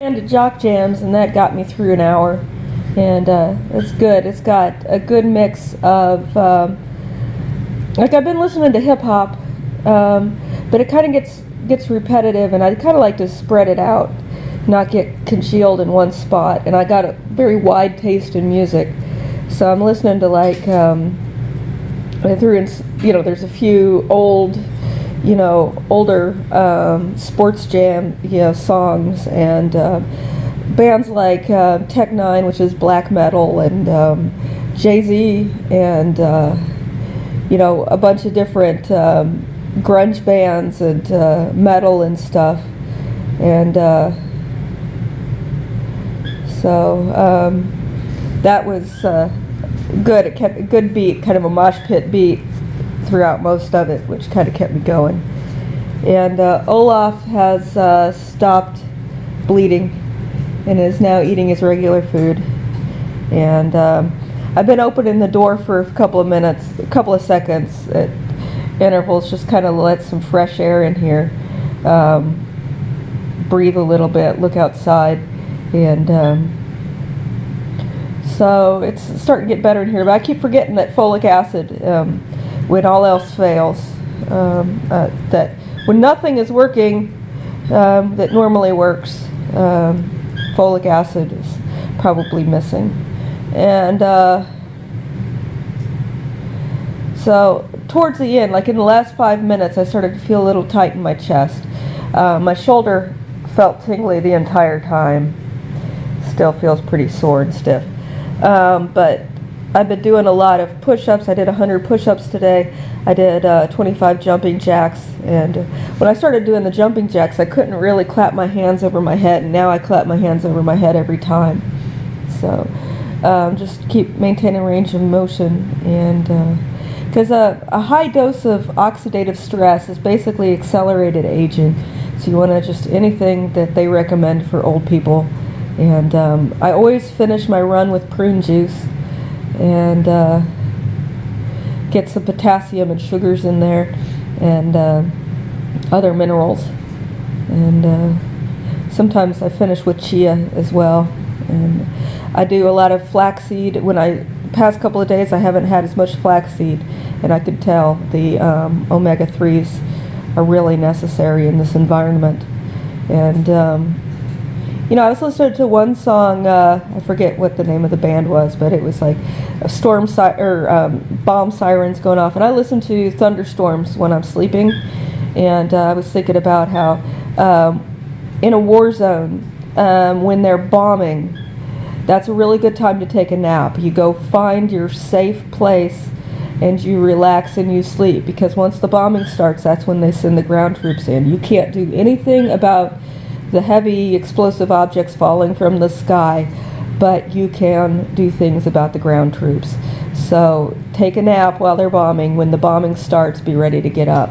And to Jock Jams, and that got me through an hour. And it's good. It's got a good mix of like I've been listening to hip hop, but it kind of gets repetitive, and I kind of like to spread it out, not get congealed in one spot. And I got a very wide taste in music, so I'm listening to like I threw in, there's a few older sports jam, songs, and bands like Tech Nine, which is black metal, and Jay-Z, and a bunch of different grunge bands and metal and stuff, and so that was good. It kept a good beat, kind of a mosh pit beat throughout most of it, which kind of kept me going. And Olaf has stopped bleeding and is now eating his regular food. And I've been opening the door for a couple of minutes, a couple of seconds at intervals, just kind of let some fresh air in here, breathe a little bit, look outside, and so it's starting to get better in here. But I keep forgetting that folic acid, when all else fails, that when nothing is working that normally works, folic acid is probably missing. And so towards the end, like in the last 5 minutes, I started to feel a little tight in my chest. My shoulder felt tingly the entire time. Still feels pretty sore and stiff. But I've been doing a lot of push-ups. I did 100 push-ups today. I did 25 jumping jacks. And when I started doing the jumping jacks, I couldn't really clap my hands over my head, and now I clap my hands over my head every time. So just keep maintaining range of motion. And because a high dose of oxidative stress is basically accelerated aging. So you want to just anything that they recommend for old people. And I always finish my run with prune juice, and get some potassium and sugars in there, and other minerals. And sometimes I finish with chia as well. And I do a lot of flaxseed. Past couple of days I haven't had as much flaxseed, and I could tell the omega-3s are really necessary in this environment. And I was listening to one song, I forget what the name of the band was, but it was like a bomb sirens going off. And I listen to thunderstorms when I'm sleeping, and I was thinking about how in a war zone, when they're bombing, that's a really good time to take a nap. You go find your safe place and you relax and you sleep, because once the bombing starts, that's when they send the ground troops in. You can't do anything about the heavy explosive objects falling from the sky, but you can do things about the ground troops. So take a nap while they're bombing. When the bombing starts, be ready to get up.